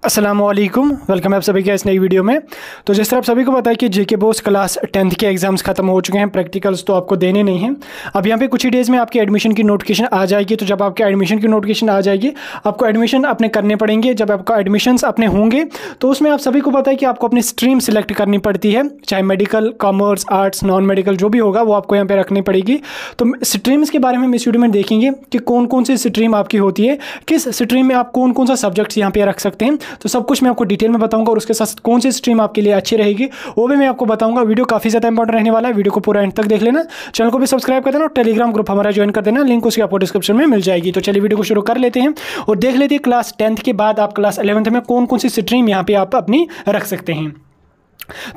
अस्सलामुअलैकुम, वेलकम है आप सभी के इस नई वीडियो में। तो जिस तरह आप सभी को पता है कि जेके बोस क्लास 10th के एग्जाम्स खत्म हो चुके हैं, प्रैक्टिकल्स तो आपको देने नहीं हैं। अब यहाँ पे कुछ ही डेज़ में आपके एडमिशन की नोटिफिकेशन आ जाएगी। तो जब आपके एडमिशन की नोटिफिकेशन आ जाएगी, आपको एडमिशन अपने करने पड़ेंगे। जब आपका एडमिशन अपने होंगे तो उसमें आप सभी को पता है कि आपको अपनी स्ट्रीम सेलेक्ट करनी पड़ती है, चाहे medical, commerce, arts, non medical जो भी होगा वो आपको यहाँ पे रखनी पड़ेगी। तो स्ट्रीम्स के बारे में हम इस वीडियो में देखेंगे कि कौन कौन सी स्ट्रीम आपकी होती है, किस स्ट्रीम में आप कौन कौन सा सब्जेक्ट्स यहाँ पे रख सकते हैं। तो सब कुछ मैं आपको डिटेल में बताऊंगा और उसके साथ कौन सी स्ट्रीम आपके लिए अच्छी रहेगी वो भी मैं आपको बताऊंगा। वीडियो काफी ज्यादा इंपॉर्टेंट रहने वाला है, वीडियो को पूरा एंड तक देख लेना। चैनल को भी सब्सक्राइब कर देना और टेलीग्राम ग्रुप हमारा ज्वाइन कर देना, लिंक उसकी आपको डिस्क्रिप्शन में मिल जाएगी। तो चलिए वीडियो को शुरू कर लेते हैं और देख लेते हैं क्लास 10th के बाद आप क्लास 11th में कौन कौन सी स्ट्रीम यहाँ पे आप अपनी रख सकते हैं।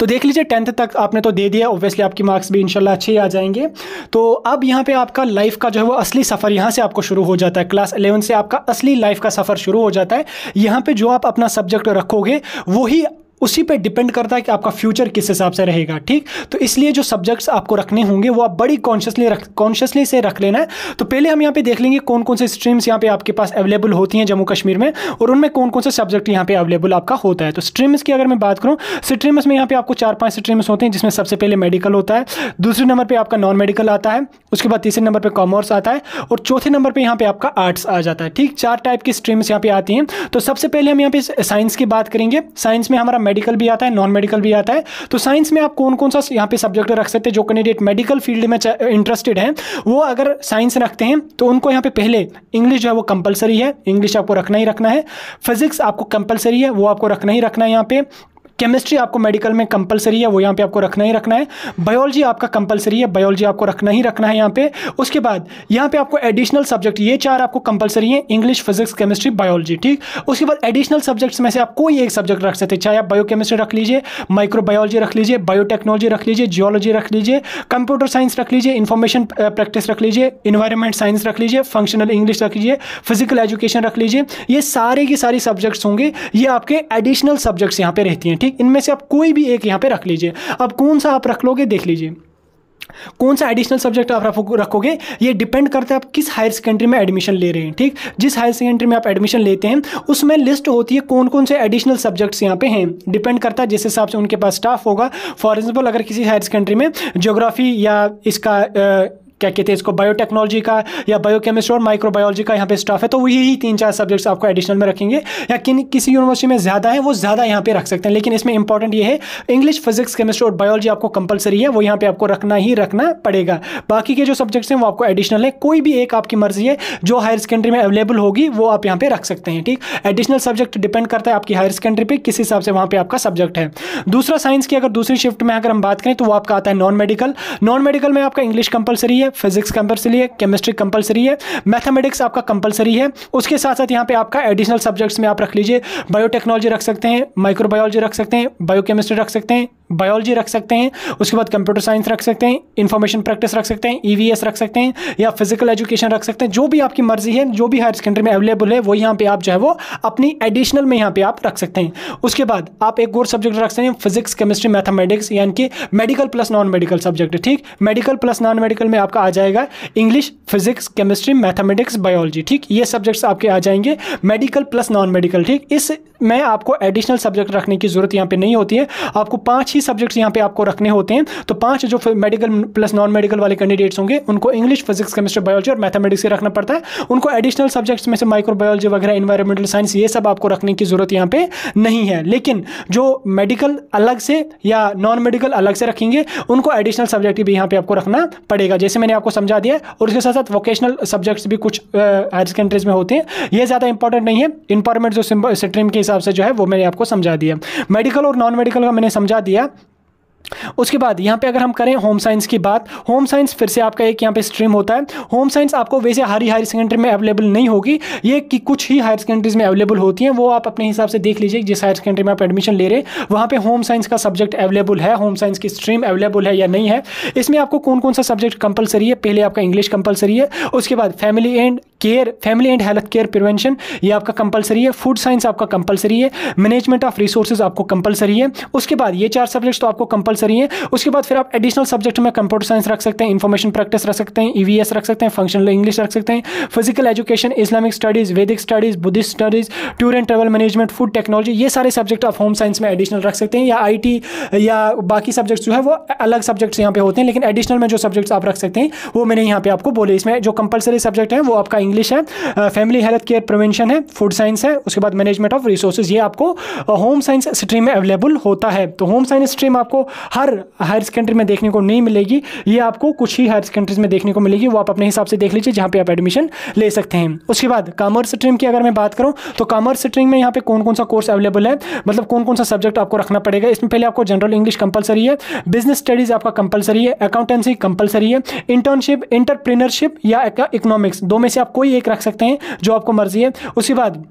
तो देख लीजिए 10th तक आपने तो दे दिया, ऑब्वियसली आपकी मार्क्स भी इंशाल्लाह अच्छे ही आ जाएंगे। तो अब यहाँ पे आपका लाइफ का जो है वो असली सफ़र यहाँ से आपको शुरू हो जाता है। क्लास 11 से आपका असली लाइफ का सफ़र शुरू हो जाता है। यहाँ पे जो आप अपना सब्जेक्ट रखोगे वही उसी पे डिपेंड करता है कि आपका फ्यूचर किस हिसाब से रहेगा। ठीक, तो इसलिए जो सब्जेक्ट्स आपको रखने होंगे वो आप बड़ी कॉन्शियसली से रख लेना है। तो पहले हम यहाँ पे देख लेंगे कौन कौन से स्ट्रीम्स यहाँ पे आपके पास अवेलेबल होती हैं जम्मू कश्मीर में और उनमें कौन कौन से सब्जेक्ट यहाँ पे अवेलेबल आपका होता है। तो स्ट्रीम्स की अगर मैं बात करूँ, स्ट्रीम्स में यहाँ पे आपको 4-5 स्ट्रीम्स होते हैं, जिसमें सबसे पहले मेडिकल होता है, दूसरे नंबर पर आपका नॉन मेडिकल आता है, उसके बाद तीसरे नंबर पर कॉमर्स आता है और चौथे नंबर पर यहाँ पे आपका आर्ट्स आ जाता है। ठीक, 4 टाइप की स्ट्रीम्स यहाँ पे आती हैं। तो सबसे पहले हम यहाँ पे साइंस की बात करेंगे। साइंस में हमारा मेडिकल भी आता है, नॉन मेडिकल भी आता है। तो साइंस में आप कौन कौन सा यहाँ पे सब्जेक्ट रख सकते हैं। जो कैंडिडेट मेडिकल फील्ड में इंटरेस्टेड हैं वो अगर साइंस रखते हैं तो उनको यहाँ पे पहले इंग्लिश जो है वो कंपलसरी है, इंग्लिश आपको रखना ही रखना है। फिजिक्स आपको कंपलसरी है, वो आपको रखना ही रखना है। यहाँ पे केमिस्ट्री आपको मेडिकल में कंपलसरी है, वो यहाँ पे आपको रखना ही रखना है। बायोलॉजी आपका कंपलसरी है, बायोलॉजी आपको रखना ही रखना है यहाँ पे। उसके बाद यहाँ पे आपको एडिशनल सब्जेक्ट, ये 4 आपको कंपलसरी है, इंग्लिश, फिजिक्स, केमिस्ट्री, बायोलॉजी। ठीक, उसके बाद एडिशनल सब्जेक्ट्स में से आप कोई एक सब्जेक्ट रख सकते हैं, चाहे आप बायोकेमिस्ट्री रख लीजिए, माइक्रोबायोलॉजी रख लीजिए, बायोटेक्नोलॉजी रख लीजिए, जियोलॉजी रख लीजिए, कंप्यूटर साइंस रख लीजिए, इन्फॉर्मेशन प्रैक्टिस रख लीजिए, इन्वायरमेंट साइंस रख लीजिए, फंक्शनल इंग्लिश रख लीजिए, फिजिकल एजुकेशन रख लीजिए। ये सारे की सारी सब्जेक्ट्स होंगे, ये आपके एडिशनल सब्जेक्ट्स यहाँ पे रहती हैं। ठीक, इनमें से आप कोई भी एक यहाँ पे रख लीजिए। अब कौन सा आप रख लोगे देख लीजिए, कौन सा एडिशनल सब्जेक्ट आप रखोगे ये डिपेंड करता है आप किस हायर सेकेंडरी में एडमिशन ले रहे हैं। ठीक, जिस हायर सेकेंडरी में आप एडमिशन लेते हैं उसमें लिस्ट होती है कौन कौन से एडिशनल सब्जेक्ट्स यहाँ पे हैं, डिपेंड करता है जिस हिसाब से उनके पास स्टाफ होगा। फॉर एग्जांपल अगर किसी हायर सेकेंडरी में ज्योग्राफी या इसका क्या कहते हैं इसको, बायोटेक्नोलॉजी का या बायोकेमिस्ट्री और माइक्रोबायोलॉजी का यहाँ पे स्टाफ है, तो वो यही 3-4 सब्जेक्ट्स आपको एडिशनल में रखेंगे। या किसी यूनिवर्सिटी में ज़्यादा है वो ज़्यादा यहाँ पे रख सकते हैं, लेकिन इसमें इंपॉर्टेंट ये है इंग्लिश, फिजिक्स, केमिस्ट्री और बायोलॉजी आपको कंपलसरी है, वो यहाँ पे आपको रखना ही रखना पड़ेगा। बाकी के जो सब्जेक्ट्स हैं वो आपको एडिशनल है, कोई भी एक आपकी मर्जी है जो हायर सेकेंडरी में अवेलेबल होगी वो आप यहाँ पे रख सकते हैं। ठीक, एडिशनल सब्जेक्ट डिपेंड करता है आपकी हायर सेकेंडरी पे किस हिसाब से वहाँ पे आपका सब्जेक्ट है। दूसरा, साइंस की अगर दूसरी शिफ्ट में अगर हम बात करें तो वो आपका आता है नॉन मेडिकल। नॉन मेडिकल में आपका इंग्लिश कंपलसरी है, फिजिक्स कंपलसरी है, केमिस्ट्री कंपलसरी है, मैथमेटिक्स आपका कंपलसरी है। उसके साथ साथ यहाँ पे आपका एडिशनल सब्जेक्ट्स में आप रख लीजिए, बायोटेक्नोलॉजी रख सकते हैं, माइक्रोबायोलॉजी रख सकते हैं, बायोकेमिस्ट्री रख सकते हैं, बायोलॉजी रख सकते हैं, उसके बाद कंप्यूटर साइंस रख सकते हैं, इंफॉर्मेशन प्रैक्टिस रख सकते हैं, ईवीएस रख सकते हैं या फिजिकल एजुकेशन रख सकते हैं। जो भी आपकी मर्जी है, जो भी हायर सेकेंडरी में अवेलेबल है वो यहाँ पे आप जो है वो अपनी एडिशनल में यहाँ पे आप रख सकते हैं। उसके बाद आप एक और सब्जेक्ट रख सकते हैं, फिजिक्स, केमिस्ट्री, मैथमेटिक्स, यानी कि medical plus non medical subject. ठीक, मेडिकल प्लस नॉन मेडिकल में आपका आ जाएगा English, physics, chemistry, mathematics, biology. ठीक, ये सब्जेक्ट्स आपके आ जाएंगे मेडिकल प्लस नॉन मेडिकल। ठीक, इसमें आपको एडिशनल सब्जेक्ट रखने की जरूरत यहाँ पे नहीं होती है, आपको 5 ही सब्जेक्ट्स यहाँ पे आपको रखने होते हैं। तो 5 जो मेडिकल प्लस नॉन मेडिकल वाले कैंडिडेट्स होंगे उनको इंग्लिश, फिजिक्स, केमिस्ट्री, बायोलॉजी और मैथमेटिक्स से रखना पड़ता है। उनको एडिशनल सब्जेक्ट्स में से माइक्रोबायोलॉजी वगैरह, इन्वायरमेंटल साइंस, ये सब आपको रखने की जरूरत यहाँ पे नहीं है। लेकिन जो मेडिकल अलग से या नॉन मेडिकल अलग से रखेंगे उनको एडिशनल सब्जेक्ट भी यहाँ पे आपको रखना पड़ेगा, जैसे मैंने आपको समझा दिया। और उसके साथ साथ वोकेशनल सब्जेक्ट्स भी कुछ हायर सेकेंडरीज में होते हैं, ये ज़्यादा इंपॉर्टेंट नहीं है। इंपॉर्टेंट जो स्ट्रीम के हिसाब से जो है वो मैंने आपको समझा दिया। मेडिकल और नॉन मेडिकल का मैंने समझा दिया। उसके बाद यहाँ पे अगर हम करें होम साइंस की बात, होम साइंस फिर से आपका एक यहाँ पे स्ट्रीम होता है। होम साइंस आपको वैसे हर हायर सेकेंडरी में अवेलेबल नहीं होगी, ये कि कुछ ही हायर सेकेंडरीज में अवेलेबल होती हैं, वो आप अपने हिसाब से देख लीजिए जिस हायर सेकेंडरी में आप एडमिशन ले रहे हैं वहाँ पे होम साइंस का सब्जेक्ट अवेलेबल है, होम साइंस की स्ट्रीम अवेलेबल है या नहीं है। इसमें आपको कौन कौन सा सब्जेक्ट कंपलसरी है, पहले आपका इंग्लिश कंपलसरी है, उसके बाद family and care, family and health care prevention ये आपका कंपलसरी है। फूड साइंस आपका कंपलसरी है। मैनेजमेंट ऑफ रिसोर्सेज आपको कंपलसरी है। उसके बाद ये 4 सब्जेक्ट्स तो आपको कंपलसरी है। उसके बाद फिर आप एडिशनल सब्जेक्ट में कंप्यूटर साइंस रख सकते हैं, इंफॉर्मेशन प्रैक्टिस रख सकते हैं, ईवीएस रख सकते हैं, फंक्शनल इंग्लिश रख सकते हैं, फिजिकल एजुकेशन, इस्लामिक स्टडीज, वैदिक studies, Buddhist studies, tour and travel management, food technology, ये सारे सब्जेक्ट आप होम साइंस में एडिशनल रख सकते हैं। या आईटी या बाकी सब्जेक्ट्स जो है वो अलग सब्जेक्ट्स यहाँ पे होते हैं, लेकिन एडिशनल में जो सब्जेक्ट्स आप रख सकते हैं वो मैंने यहाँ पे आपको बोले। इसमें जो कंपलसरी सब्जेक्ट है वो आपका इंग्लिश है, फैमिली हेल्थ केयर प्रिवेंशन है, फूड साइंस है, उसके बाद मैनेजमेंट ऑफ रिसोर्सेज, ये आपको होम साइंस स्ट्रीम में अवेलेबल होता है। तो होम साइंस स्ट्रीम आपको हर हायर सेकेंडरी में देखने को नहीं मिलेगी, ये आपको कुछ ही हायर सेकेंडरीज में देखने को मिलेगी, वो आप अपने हिसाब से देख लीजिए जहाँ पे आप एडमिशन ले सकते हैं। उसके बाद कॉमर्स स्ट्रीम की अगर मैं बात करूँ तो कॉमर्स स्ट्रीम में यहाँ पे कौन कौन सा कोर्स अवेलेबल है, मतलब कौन कौन सा सब्जेक्ट आपको रखना पड़ेगा। इसमें पहले आपको जनरल इंग्लिश कंपलसरी है, बिजनेस स्टडीज आपका कंपलसरी है, अकाउंटेंसी कंपलसरी है, इंटर्नशिप, एंटरप्रेन्योरशिप या इकोनॉमिक्स, दो में से आप कोई एक रख सकते हैं जो आपको मर्जी है। उसके बाद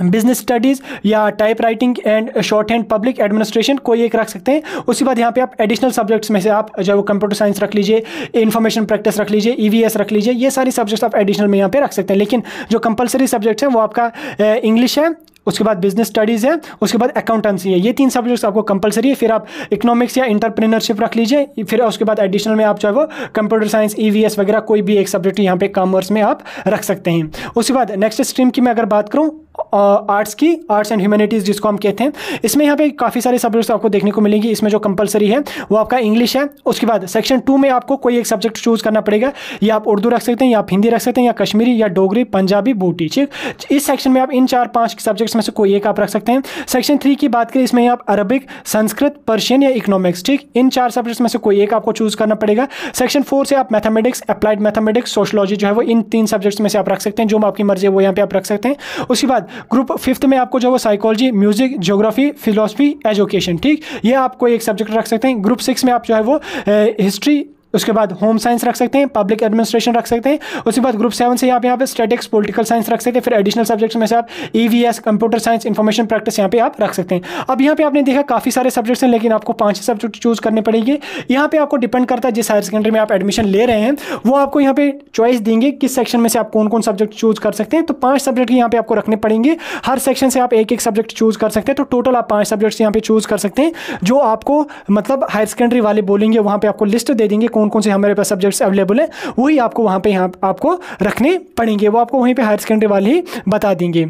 बिजनेस स्टडीज़ या type writing and short hand public administration, कोई एक रख सकते हैं। उसके बाद यहाँ पे आप एडिशनल सब्जेक्ट्स में से आप जो कंप्यूटर साइंस रख लीजिए, इंफॉर्मेशन प्रैक्टिस रख लीजिए, ईवीएस रख लीजिए, ये सारी सब्जेक्ट्स आप एडिशनल में यहाँ पे रख सकते हैं। लेकिन जो कंपलसरी सब्जेक्ट्स हैं वो आपका इंग्लिश है, उसके बाद बिजनेस स्टडीज़ है, उसके बाद अकाउंटेंसी है, ये 3 सब्जेक्ट्स आपको कंपलसरी है। फिर आप इकोनॉमिक्स या इंटरप्रेन्योरशिप रख लीजिए, फिर उसके बाद एडिशनल में आप चाहे वो कंप्यूटर साइंस, ईवीएस वगैरह कोई भी एक सब्जेक्ट यहाँ पे कॉमर्स में आप रख सकते हैं। उसके बाद नेक्स्ट स्ट्रीम की मैं अगर बात करूँ आर्ट्स की, आर्ट्स एंड ह्यूमैनिटीज़ जिसको हम कहते हैं, इसमें यहाँ पे काफ़ी सारे सब्जेक्ट्स आपको देखने को मिलेंगी। इसमें जो कंपलसरी है वो आपका इंग्लिश है। उसके बाद सेक्शन 2 में आपको कोई एक सब्जेक्ट चूज़ करना पड़ेगा, या आप उर्दू रख सकते हैं, या आप हिंदी रख सकते हैं, या कश्मीरी, या डोगरी, पंजाबी, बूटी। ठीक, इस सेक्शन में आप इन 4-5 सब्जेक्ट्स में से कोई एक आप रख सकते हैं। सेक्शन 3 की बात करें, इसमें आप अरबिक, संस्कृत, पर्शियन या इकोनॉमिक्स, ठीक, इन 4 सब्जेक्ट्स में से कोई एक आपको चूज़ करना पड़ेगा। सेक्शन 4 से आप मैथमेटिक्स, अप्लाइड मैथमेटिक्स, सोशलॉजी जो है वो इन 3 सब्जेक्ट्स में से आप रख सकते हैं, जो आपकी मर्जी है वो यहाँ पे आप रख सकते हैं। उसके बाद ग्रुप 5 में आपको जो वो psychology, music, geography, philosophy, education, ठीक, ये आप कोई एक सब्जेक्ट रख सकते हैं। ग्रुप 6 में आप जो है वो हिस्ट्री, उसके बाद होम साइंस रख सकते हैं, पब्लिक एडमिनिस्ट्रेशन रख सकते हैं। उसके बाद ग्रुप 7 से आप यहाँ पे स्टैटिक्स, पॉलिटिकल साइंस रख सकते हैं। फिर एडिशनल सब्जेक्ट्स में से आप EVS, computer science, information practice यहाँ पे आप रख सकते हैं। अब यहाँ पे आपने देखा काफ़ी सारे सब्जेक्ट्स हैं, लेकिन आपको 5 सब्जेक्ट चूज करने पड़ेंगे। यहाँ पे आपको डिपेंड करता है जिस हायर सेकेंडरी में आप एडमिशन ले रहे हैं वो आपको यहाँ पे चॉइस देंगे किस सेक्शन में से आप कौन कौन सब्जेक्ट चूज कर सकते हैं। तो 5 सब्जेक्ट यहाँ पे आपको रखने पड़ेंगे, हर सेक्शन से आप एक एक सब्जेक्ट चूज कर सकते हैं। तो टोटल आप 5 सब्जेक्ट्स यहाँ पे चूज कर सकते हैं, जो आपको मतलब हायर सेकेंडरी वाले बोलेंगे, वहाँ पे आपको लिस्ट दे देंगे कौन कौन से हमारे पास सब्जेक्ट्स अवेलेबल है, वही आपको वहाँ पे यहाँ आपको रखने पड़ेंगे, वो आपको वहीं पे हायर सेकेंडरी वाले ही बता देंगे।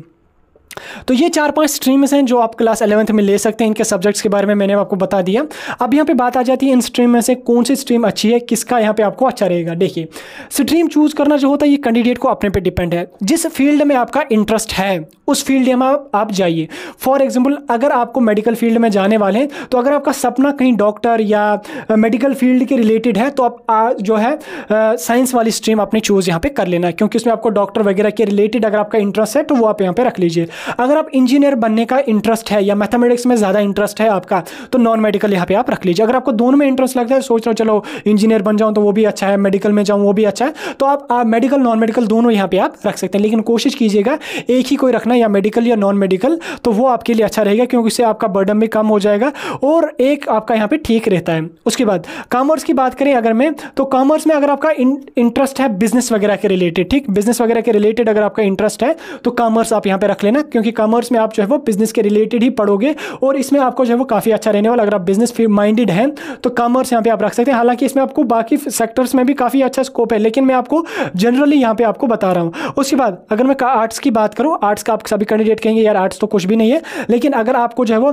तो ये 4-5 स्ट्रीम्स हैं जो आप क्लास 11th में ले सकते हैं। इनके सब्जेक्ट्स के बारे में मैंने आपको बता दिया। अब यहाँ पे बात आ जाती है इन स्ट्रीम में से कौन सी स्ट्रीम अच्छी है, किसका यहाँ पे आपको अच्छा रहेगा। देखिए, स्ट्रीम चूज करना जो होता है ये कैंडिडेट को अपने पे डिपेंड है, जिस फील्ड में आपका इंटरेस्ट है उस फील्ड में आप जाइए। फॉर एग्जाम्पल, अगर आपको मेडिकल फील्ड में जाने वाले हैं, तो अगर आपका सपना कहीं डॉक्टर या मेडिकल फील्ड के रिलेटेड है, तो आप जो है साइंस वाली स्ट्रीम अपनी चूज़ यहाँ पे कर लेना, क्योंकि उसमें आपको डॉक्टर वगैरह के रिलेटेड अगर आपका इंटरेस्ट है तो वो आप यहाँ पे रख लीजिए। अगर आप इंजीनियर बनने का इंटरेस्ट है या मैथमेटिक्स में ज़्यादा इंटरेस्ट है आपका, तो नॉन मेडिकल यहाँ पे आप रख लीजिए। अगर आपको दोनों में इंटरेस्ट लगता है, सोच रहे हो चलो इंजीनियर बन जाऊँ तो वो भी अच्छा है, मेडिकल में जाऊँ वो भी अच्छा है, तो आप मेडिकल नॉन मेडिकल दोनों यहाँ पे आप रख सकते हैं। लेकिन कोशिश कीजिएगा एक ही कोई रखना, या मेडिकल या नॉन मेडिकल, तो वो आपके लिए अच्छा रहेगा, क्योंकि इससे आपका बर्डन भी कम हो जाएगा और एक आपका यहाँ पे ठीक रहता है। उसके बाद कॉमर्स की बात करें अगर मैं, तो कॉमर्स में अगर आपका इंटरेस्ट है बिजनेस वगैरह के रिलेटेड, ठीक, बिजनेस वगैरह के रिलेटेड अगर आपका इंटरेस्ट है तो कॉमर्स आप यहाँ पे रख लेना, क्योंकि कॉमर्स में आप जो है वो बिजनेस के रिलेटेड ही पढ़ोगे और इसमें आपको जो है वो काफ़ी अच्छा रहने वाला। अगर आप बिजनेस माइंडेड हैं तो कॉमर्स यहाँ पे आप रख सकते हैं। हालांकि इसमें आपको बाकी सेक्टर्स में भी काफ़ी अच्छा स्कोप है, लेकिन मैं आपको जनरली यहाँ पे आपको बता रहा हूँ। उसके बाद अगर मैं आर्ट्स की बात करूँ, आर्ट्स का आप सभी कैंडिडेट कहेंगे यार आर्ट्स तो कुछ भी नहीं है, लेकिन अगर आपको जो है वो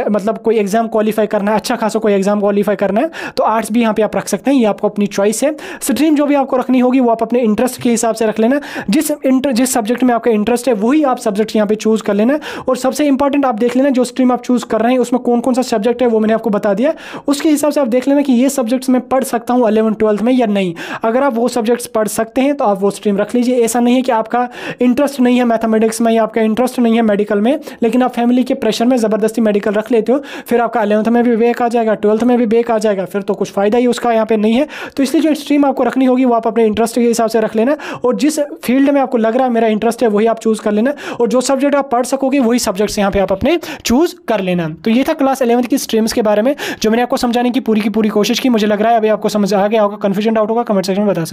मतलब कोई एग्जाम क्वालिफाई करना है, अच्छा खासा कोई एग्जाम क्वालिफाई करना है, तो आर्ट्स भी यहाँ पे आप रख सकते हैं। ये आपको अपनी चॉइस है। स्ट्रीम जो भी आपको रखनी होगी वो आप अपने इंटरेस्ट के हिसाब से रख लेना। जिस सब्जेक्ट में आपका इंटरेस्ट है वही आप सब्जेक्ट यहाँ पे चूज कर लेना। और सबसे इंपॉर्टेंट आप देख लेना जो स्ट्रीम आप चूज कर रहे हैं उसमें कौन कौन सा सब्जेक्ट है, वो मैंने आपको बता दिया। उसके हिसाब से आप देख लेना कि ये सब्जेक्ट्स मैं पढ़ सकता हूँ 11th-12th में या नहीं। अगर आप वो सब्जेक्ट्स पढ़ सकते हैं तो आप वो स्ट्रीम रख लीजिए। ऐसा नहीं है कि आपका इंटरेस्ट नहीं है मैथमेटिक्स में या आपका इंटरेस्ट नहीं है मेडिकल में, लेकिन आप फैमिली के प्रेशर में ज़बरदस्ती मेडिकल रख लेते हो, फिर आपका 11th में भी बैक आ जाएगा, 12th में भी बैक आ जाएगा, फिर तो कुछ फ़ायदा ही उसका यहाँ पे नहीं है। तो इसलिए जो स्ट्रीम आपको रखनी होगी वो आप अपने इंटरेस्ट के हिसाब से रख लेना, और जिस फील्ड में आपको लग रहा है मेरा इंटरेस्ट है वही आप चूज़ कर लेना, और जो सब्जेक्ट आप पढ़ सकोगे वही सब्जेक्ट्स यहाँ पे आप अपने चूज़ कर लेना। तो ये था क्लास 11th की स्ट्रीम्स के बारे में जो मैंने आपको समझाने की पूरी कोशिश की। मुझे लग रहा है अभी आपको समझ आ गया होगा। कन्फ्यूजन डाउट होगा कमेंट सेक्शन में बता सकते हैं।